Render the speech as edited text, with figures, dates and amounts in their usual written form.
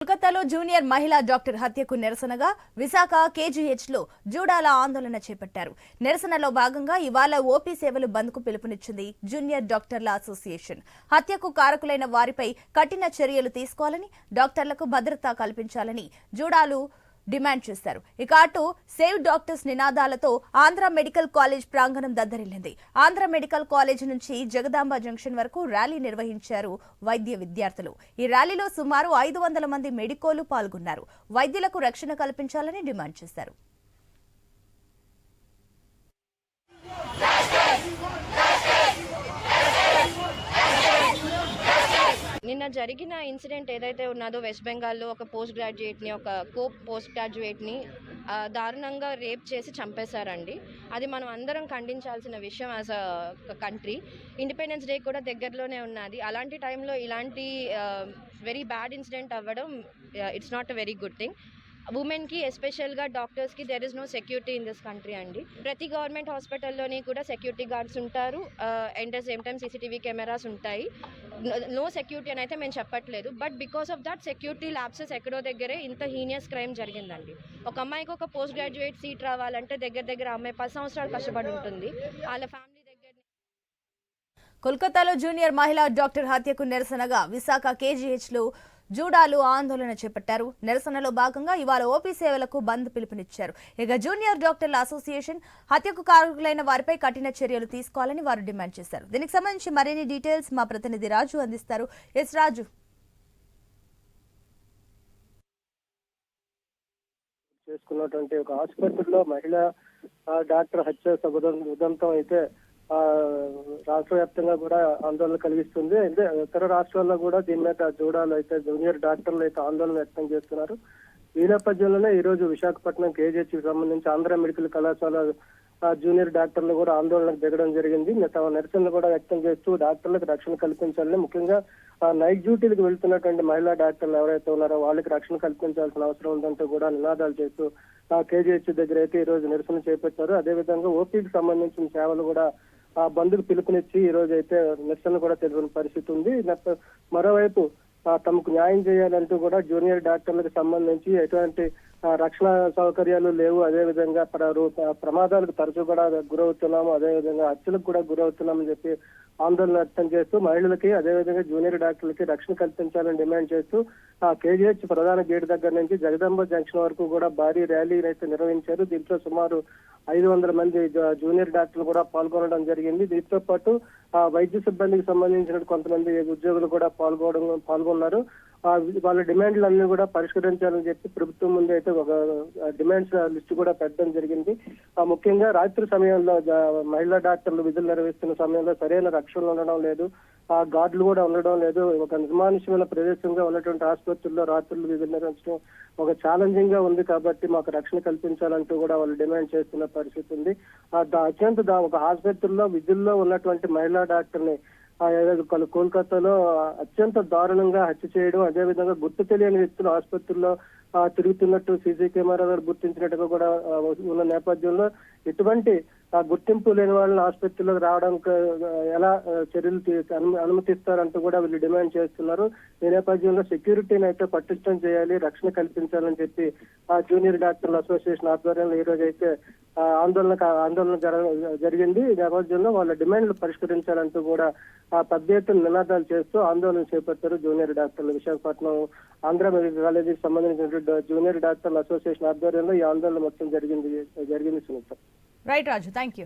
కోల్కతాలో జూనియర్ మహిళా డాక్టర్ హత్యకు నిరసనగా విశాఖ కేజీహెచ్లో జూడాల ఆందోళన చేపట్టారు. నిరసనలో భాగంగా ఇవాళ ఓపీ సేవలు బంద్కు పిలుపునిచ్చింది జూనియర్ డాక్టర్ల అసోసియేషన్. హత్యకు కారకులైన వారిపై కఠిన చర్యలు తీసుకోవాలని, డాక్టర్లకు భద్రత కల్పించాలని జూడాలు డిమాండ్ చేశారు. ఇక అటు సేవ్ డాక్టర్స్ నినాదాలతో ఆంధ్ర మెడికల్ కాలేజ్ ప్రాంగణం దద్దరిల్లింది. ఆంధ్ర మెడికల్ కాలేజ్ నుంచి జగదాంబ జంక్షన్ వరకు ర్యాలీ నిర్వహించారు వైద్య విద్యార్థులు. ఈ ర్యాలీలో సుమారు 500 మంది మెడికోలు పాల్గొన్నారు. వైద్యులకు రక్షణ కల్పించాలని డిమాండ్ చేశారు. నిన్న జరిగిన ఇన్సిడెంట్ ఏదైతే ఉన్నదో వెస్ట్ బెంగాల్లో ఒక పోస్ట్ గ్రాడ్యుయేట్ని, ఒక పోస్ట్ గ్రాడ్యుయేట్ని దారుణంగా రేప్ చేసి చంపేశారండి. అది మనం అందరం ఖండించాల్సిన విషయం. As a country independence day కూడా దగ్గరలోనే ఉన్నది. అలాంటి టైంలో ఇలాంటి వెరీ బ్యాడ్ ఇన్సిడెంట్ అవ్వడం it's not a very good thing. ఉమెన్కి ఎస్పెషల్గా డాక్టర్స్కి there is no security in this country అండి. ప్రతి గవర్నమెంట్ హాస్పిటల్లోని కూడా సెక్యూరిటీ గార్డ్స్ ఉంటారు, and the same time CCTV cameras ఉంటాయి. నో సెక్యూరిటీ అని అయితే మేము చెప్పట్లేదు, but because of that security lapses ఎక్కడో దగ్గరే ఇంత హీనియస్ క్రైమ్ జరిగిందండి. ఒక అమ్మాయికి ఒక పోస్ట్ గ్రాడ్యుయేట్ సీట్ రావాలంటే దగ్గర అమ్మాయి 10 సంవత్సరాలు కష్టపడి ఉంటుంది. వాళ్ళ ఫ్యామిలీ దగ్గర. కోల్కతాలో జూనియర్ మహిళా డాక్టర్ హత్యకు నిరసనగా విశాఖ కేజీహెచ్లో జూడాలు ఆందోళన చేపట్టారు. నిరసనలో భాగంగా ఇవాళ ఓపీ సేవలకు బంద్ పిలుపునిచ్చారు. ఇక జూనియర్ డాక్టర్ల అసోసియేషన్ హత్యకు కారకులైన వారిపై కఠిన చర్యలు తీసుకోవాలని వారు డిమాండ్ చేశారు. దీనికి సంబంధించి మరిన్ని డీటెయిల్స్ మా ప్రతినిధి రాజు అందిస్తారు. ఎస్ రాజు. చేసుకున్నటువంటి ఒక ఆసుపత్రిలో మహిళా డాక్టర్ హత్య ఉదంతం అయితే రాష్ట్ర వ్యాప్తంగా కూడా ఆందోళన కలిగిస్తుంది. అయితే ఇతర రాష్ట్రాల్లో కూడా దీని మీద జూడాలు అయితే జూనియర్ డాక్టర్లు అయితే ఆందోళన వ్యక్తం చేస్తున్నారు. ఈ నేపథ్యంలోనే ఈ రోజు విశాఖపట్నం కేజీహెచ్కి సంబంధించి ఆంధ్ర మెడికల్ కళాశాల జూనియర్ డాక్టర్లు కూడా ఆందోళనకు దిగడం జరిగింది. తమ నిరసనలు కూడా వ్యక్తం చేస్తూ డాక్టర్లకు రక్షణ కల్పించాలని, ముఖ్యంగా నైట్ డ్యూటీలకు వెళ్తున్నటువంటి మహిళా డాక్టర్లు ఎవరైతే ఉన్నారో వాళ్ళకి రక్షణ కల్పించాల్సిన అవసరం ఉందంటూ కూడా నినాదాలు చేస్తూ కేజీహెచ్ దగ్గర అయితే ఈ రోజు నిరసన చేపట్టారు. అదేవిధంగా ఓపీకి సంబంధించిన సేవలు కూడా బంద్కు పిలుపునిచ్చి ఈ రోజు అయితే నిరసన కూడా తెలిపిన పరిస్థితి ఉంది. మరోవైపు తమకు న్యాయం చేయాలంటూ కూడా జూనియర్ డాక్టర్లకు సంబంధించి ఎటువంటి రక్షణ సౌకర్యాలు లేవు, అదేవిధంగా ప్రమాదాలకు తరచూ కూడా గురవుతున్నాము, అదేవిధంగా హత్యలకు కూడా గురవుతున్నామని చెప్పి ఆందోళన వ్యక్తం చేస్తూ మహిళలకి అదేవిధంగా జూనియర్ డాక్టర్లకి రక్షణ కల్పించాలని డిమాండ్ చేస్తూ కేజీహెచ్ ప్రధాన గేట్ దగ్గర నుంచి జగదాంబ జంక్షన్ వరకు కూడా భారీ ర్యాలీ అయితే నిర్వహించారు. దీంట్లో సుమారు 500 మంది జూనియర్ డాక్టర్లు కూడా పాల్గొనడం జరిగింది. దీంతో పాటు వైద్య సిబ్బందికి సంబంధించిన కొంతమంది ఉద్యోగులు కూడా పాల్గొన్నారు. వాళ్ళ డిమాండ్లన్నీ కూడా పరిష్కరించాలని చెప్పి ప్రభుత్వం ముందు అయితే ఒక డిమాండ్స్ లిస్ట్ కూడా పెట్టడం జరిగింది. ముఖ్యంగా రాత్రి సమయంలో మహిళా డాక్టర్లు విధులు నిర్వహిస్తున్న సమయంలో సరైన రక్షణ ఉండడం లేదు, గార్డులు కూడా ఉండడం లేదు. ఒక నిర్మానుష్యమైన ప్రదేశంగా ఉన్నటువంటి ఆసుపత్రుల్లో రాత్రులు విధులు నిర్వహించడం ఒక ఛాలెంజింగ్ గా ఉంది. కాబట్టి మాకు రక్షణ కల్పించాలంటూ కూడా వాళ్ళు డిమాండ్ చేస్తున్న పరిస్థితి ఉంది. ఒక ఆసుపత్రిలో విధుల్లో ఉన్నటువంటి మహిళా డాక్టర్ని కోల్కతాలో అత్యంత దారుణంగా హత్య చేయడం, అదేవిధంగా గుర్తు తెలియని వ్యక్తులు ఆసుపత్రిలో తిరుగుతున్నట్టు సీసీ కెమెరాలు గుర్తించినట్టుగా కూడా ఉన్న నేపథ్యంలో ఎటువంటి గుర్తింపు లేని వాళ్ళని ఆసుపత్రిలోకి రావడానికి ఎలా చర్యలు అనుమతిస్తారంటూ కూడా వీళ్ళు డిమాండ్ చేస్తున్నారు. ఈ నేపథ్యంలో సెక్యూరిటీని అయితే పటిష్టం చేయాలి, రక్షణ కల్పించాలని చెప్పి జూనియర్ డాక్టర్ల అసోసియేషన్ ఆధ్వర్యంలో ఈ రోజు అయితే ఆందోళన జరిగింది. ఈ నేపథ్యంలో వాళ్ళ డిమాండ్లు పరిష్కరించాలంటూ కూడా పెద్ద ఎత్తున నినాదాలు చేస్తూ ఆందోళన చేపట్టారు జూనియర్ డాక్టర్లు. విశాఖపట్నం ఆంధ్ర మెడికల్ కాలేజీకి సంబంధించినటువంటి జూనియర్ డాక్టర్ల అసోసియేషన్ ఆధ్వర్యంలో ఈ ఆందోళన మొత్తం జరిగింది Sunita. Right Raju, thank you.